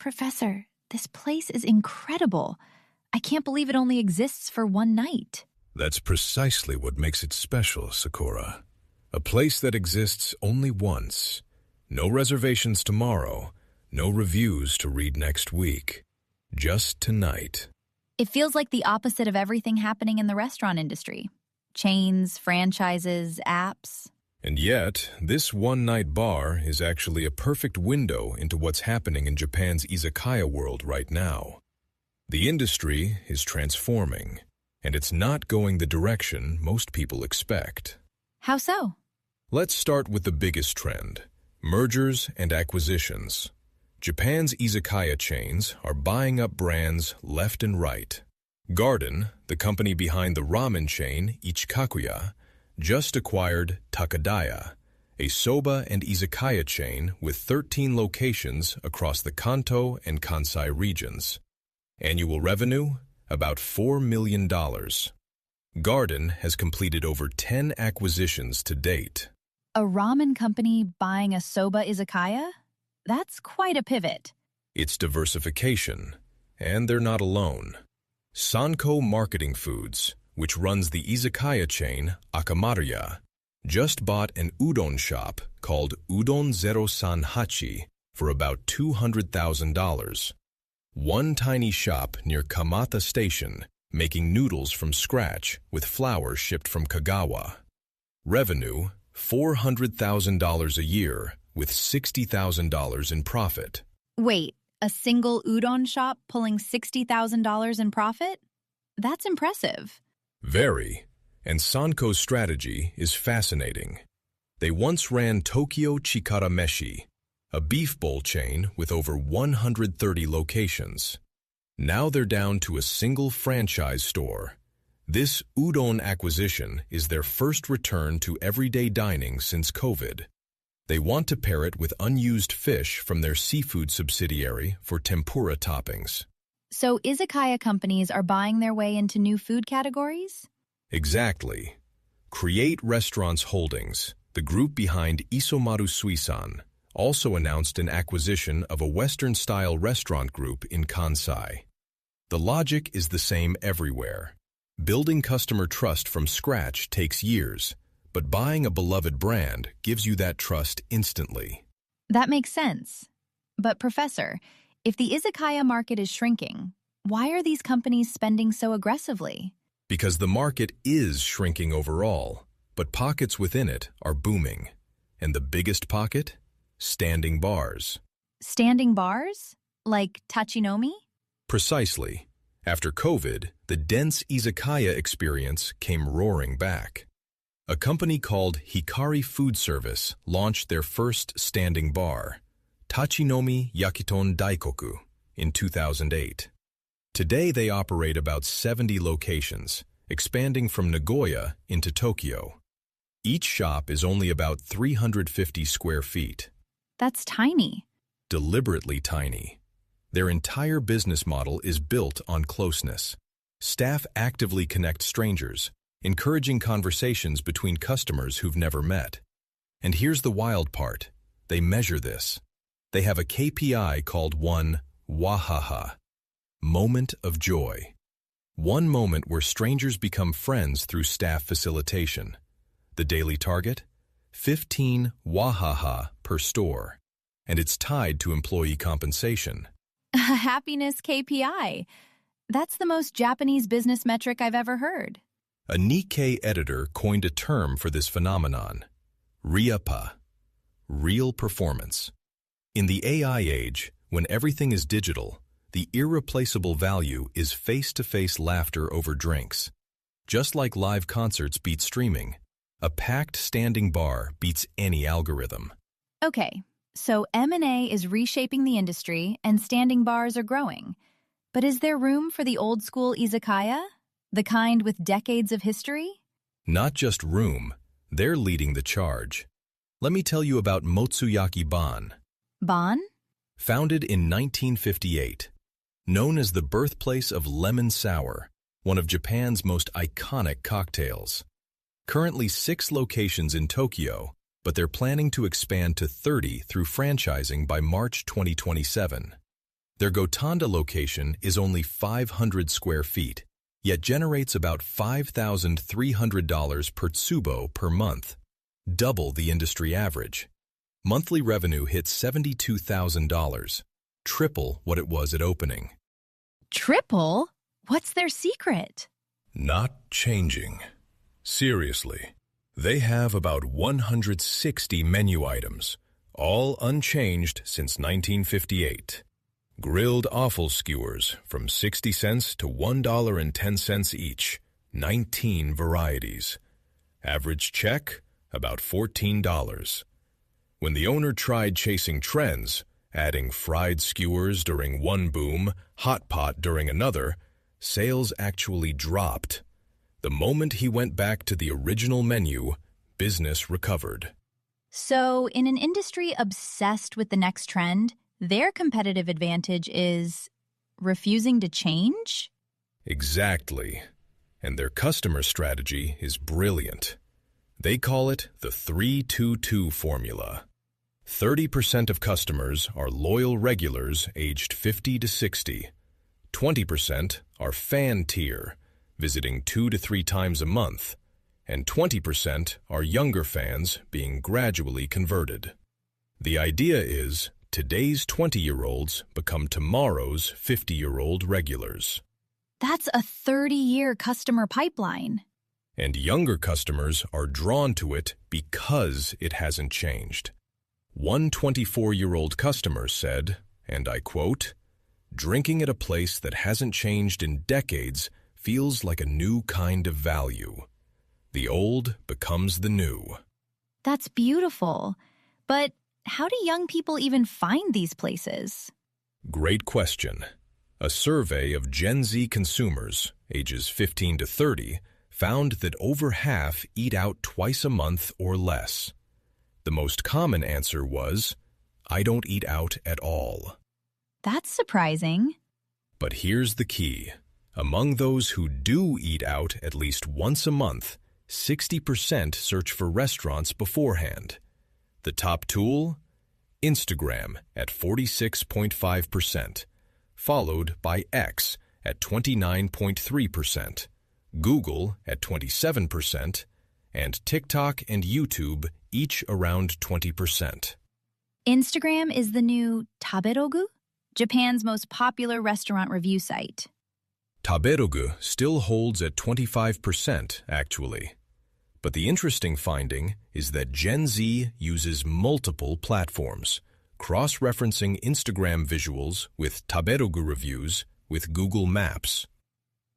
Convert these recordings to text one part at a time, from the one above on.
Professor, this place is incredible. I can't believe it only exists for one night. That's precisely what makes it special, Sakura. A place that exists only once. No reservations tomorrow, no reviews to read next week. Just tonight. It feels like the opposite of everything happening in the restaurant industry. Chains, franchises, apps. And yet, this one-night bar is actually a perfect window into what's happening in Japan's izakaya world right now. The industry is transforming, and it's not going the direction most people expect. How so? Let's start with the biggest trend, mergers and acquisitions. Japan's izakaya chains are buying up brands left and right. Garden, the company behind the ramen chain Ichikakuya, just acquired Takadaya, a soba and izakaya chain with 13 locations across the Kanto and Kansai regions. Annual revenue, about $4 million. Garden has completed over 10 acquisitions to date. A ramen company buying a soba-izakaya? That's quite a pivot. It's diversification, and they're not alone. SANKO Marketing Foods, which runs the izakaya chain Akamaraya, just bought an udon shop called Udon 038 for about $200,000. One tiny shop near Kamata Station making noodles from scratch with flour shipped from Kagawa. Revenue, $400,000 a year with $60,000 in profit. Wait, a single udon shop pulling $60,000 in profit? That's impressive. Very. And SANKO's strategy is fascinating. They once ran Tokyo Chikara Meshi, a beef bowl chain with over 130 locations. Now they're down to a single franchise store. This udon acquisition is their first return to everyday dining since COVID. They want to pair it with unused fish from their seafood subsidiary for tempura toppings. So izakaya companies are buying their way into new food categories? Exactly. Create Restaurants Holdings, the group behind Isomaru Suisan, also announced an acquisition of a Western-style restaurant group in Kansai. The logic is the same everywhere. Building customer trust from scratch takes years, but buying a beloved brand gives you that trust instantly. That makes sense. But Professor, if the izakaya market is shrinking, why are these companies spending so aggressively? Because the market is shrinking overall, but pockets within it are booming. And the biggest pocket? Standing bars. Standing bars? Like Tachinomi? Precisely. After COVID, the dense izakaya experience came roaring back. A company called Hikari Food Service launched their first standing bar, Tachinomi Yakiton Daikoku, in 2008. Today they operate about 70 locations, expanding from Nagoya into Tokyo. Each shop is only about 350 square feet. That's tiny. Deliberately tiny. Their entire business model is built on closeness. Staff actively connect strangers, encouraging conversations between customers who've never met. And here's the wild part. They measure this. They have a KPI called Wahaha, Moment of Joy. One moment where strangers become friends through staff facilitation. The daily target? 15 Wahaha per store. And it's tied to employee compensation. A happiness KPI. That's the most Japanese business metric I've ever heard. A Nikkei editor coined a term for this phenomenon, RIAPA, real performance. In the AI age, when everything is digital, the irreplaceable value is face-to-face laughter over drinks. Just like live concerts beat streaming, a packed standing bar beats any algorithm. Okay, so M&A is reshaping the industry and standing bars are growing. But is there room for the old-school izakaya? The kind with decades of history? Not just room, they're leading the charge. Let me tell you about Motsu-yaki Ban. Ban? Founded in 1958. Known as the birthplace of lemon sour, one of Japan's most iconic cocktails. Currently 6 locations in Tokyo, but they're planning to expand to 30 through franchising by March 2027. Their Gotanda location is only 500 square feet, yet generates about $5,300 per tsubo per month, double the industry average. Monthly revenue hit $72,000, triple what it was at opening. Triple? What's their secret? Not changing. Seriously. They have about 160 menu items, all unchanged since 1958. Grilled offal skewers from 60 cents to $1.10 each, 19 varieties. Average check, about $14. When the owner tried chasing trends, adding fried skewers during one boom, hot pot during another, sales actually dropped. The moment he went back to the original menu, business recovered. So, in an industry obsessed with the next trend, their competitive advantage is refusing to change? Exactly. And their customer strategy is brilliant. They call it the 3-2-2 formula. 30% of customers are loyal regulars aged 50 to 60. 20% are fan tier, visiting 2 to 3 times a month, and 20% are younger fans being gradually converted. The idea is today's 20-year-olds become tomorrow's 50-year-old regulars. That's a 30-year customer pipeline. And younger customers are drawn to it because it hasn't changed. One 24-year-old customer said, and I quote, "Drinking at a place that hasn't changed in decades feels like a new kind of value. The old becomes the new." That's beautiful. But how do young people even find these places? Great question. A survey of Gen Z consumers, ages 15 to 30, found that over half eat out twice a month or less. The most common answer was, "I don't eat out at all." That's surprising. But here's the key. Among those who do eat out at least once a month, 60% search for restaurants beforehand. The top tool? Instagram at 46.5%, followed by X at 29.3%, Google at 27%, and TikTok and YouTube each around 20%. Instagram is the new Tabelog, Japan's most popular restaurant review site. Tabelog still holds at 25%, actually. But the interesting finding is that Gen Z uses multiple platforms, cross-referencing Instagram visuals with Tabelog reviews with Google Maps.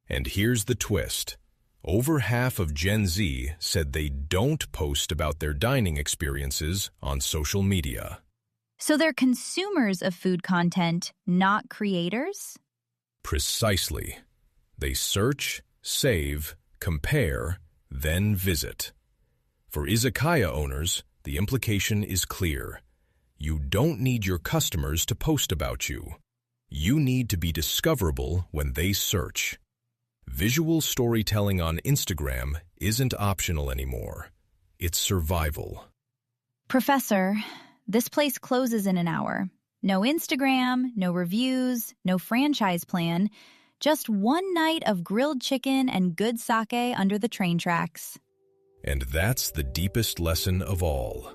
And here's the twist. Over half of Gen Z said they don't post about their dining experiences on social media. So they're consumers of food content, not creators? Precisely. They search, save, compare, then visit. For izakaya owners, the implication is clear. You don't need your customers to post about you. You need to be discoverable when they search. Visual storytelling on Instagram isn't optional anymore. It's survival. Professor, this place closes in an hour. No Instagram, no reviews, no franchise plan. Just one night of grilled chicken and good sake under the train tracks. And that's the deepest lesson of all.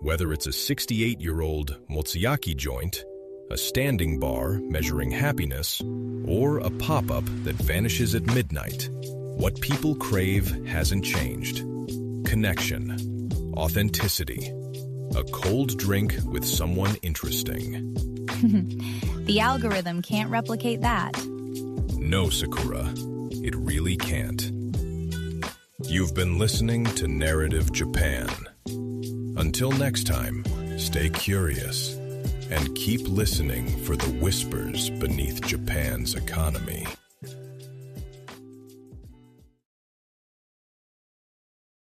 Whether it's a 68-year-old Motsuyaki joint, a standing bar measuring happiness, or a pop-up that vanishes at midnight, what people crave hasn't changed. Connection, authenticity, a cold drink with someone interesting. The algorithm can't replicate that. No, Sakura, it really can't. You've been listening to Narrative Japan. Until next time, stay curious and keep listening for the whispers beneath Japan's economy.